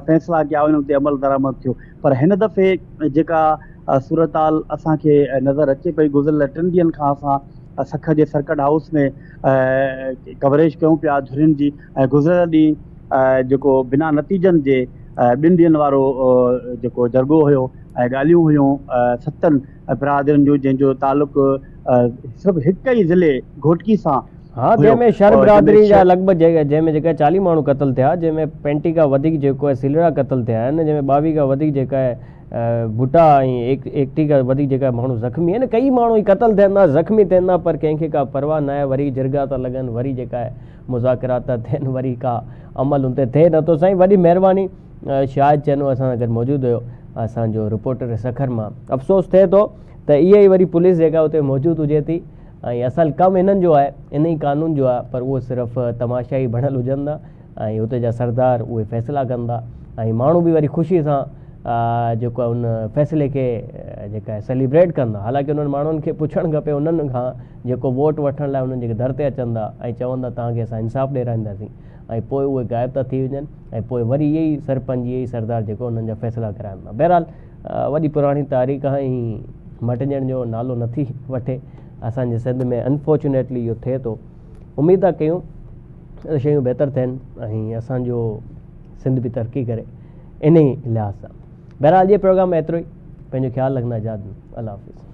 फ़ैसिला कया उन्हनि ते अमल दरामद थियो। पर हिन दफ़े जेका सूरताल असांखे नज़र अचे पई, गुज़िरियल 3 ॾींहंनि खां असां सख जे सर्किट हाउस में कवरेज कयूं पिया धुरियुनि जी, ऐं गुज़िरियल ॾींहुं जेको बिना नतीजनि जे 2 ॾींहंनि वारो जेको जरगो हुयो ऐं ॻाल्हियूं हुयूं 7 बिरादरियुनि जूं, जंहिंजो तालुक़ु सिर्फ़ु हिकु ई ज़िले घोटकी सां, हाँ, जंहिंमें शर बिरादरी जा लॻभॻि जंहिंमें जेका 40 माण्हू क़तल थिया, जंहिंमें 35 खां वधीक जेको आहे सिलरा क़तल थिया आहिनि, जंहिंमें 22 खां वधीक जेका आहे भुटा ऐं 81 खां वधीक जेका माण्हू ज़ख़्मी आहिनि। कई माण्हू ई क़तल थियनि था, ज़ख़्मी थियनि था, पर कंहिंखे का परवाह न आहे। वरी जिरगा था लॻनि, वरी जेका आहे मुज़ाकरात था थियनि, वरी का अमल उन ते थिए नथो। साईं वॾी महिरबानी। शाहिद चैनो असां सां गॾु मौजूदु हुयो, असांजो रिपोर्टर सखर मां। अफ़सोस थिए थो त इहा ई वरी पुलिस जेका उते मौजूदु हुजे थी ऐं असल कमु इन्हनि जो आहे, इन ई कानून जो आहे, पर उहो सिर्फ़ु तमाशाई बणियल हुजंदा ऐं हुते जा सरदार उहे फ़ैसिला कंदा ऐं माण्हू बि वरी ख़ुशी सां जेको आहे उन फ़ैसिले खे जेका आहे सेलिब्रेट कंदा। हालांकि उन्हनि माण्हुनि खे पुछणु खपे उन्हनि खां जेको वोट वठण लाइ उन्हनि जेके दर ते अचनि था ऐं चवनि था तव्हांखे असां इंसाफ़ु ॾियाराईंदासीं, ऐं पोइ उहे ग़ाइब था थी वञनि ऐं पोइ वरी इहे ई सरपंच, इहे ई सरदार जेको उन्हनि जा फ़ैसिला कराइनि था। बहरहाल वॾी पुराणी तारीख़ ऐं मटिजण जो नालो नथी वठे असांजे सिंध में। अनफॉर्चुनेटली इहो थिए थो। उमेद था कयूं त शयूं बहितर थियनि ऐं असांजो सिंध बि तरक़ी करे इन ई लिहाज़ सां। बहरहाल ये प्रोग्राम में एतिरो ई। पंहिंजो ख़्यालु रखंदा, इजाज़त। अल्लाह हाफ़िज़।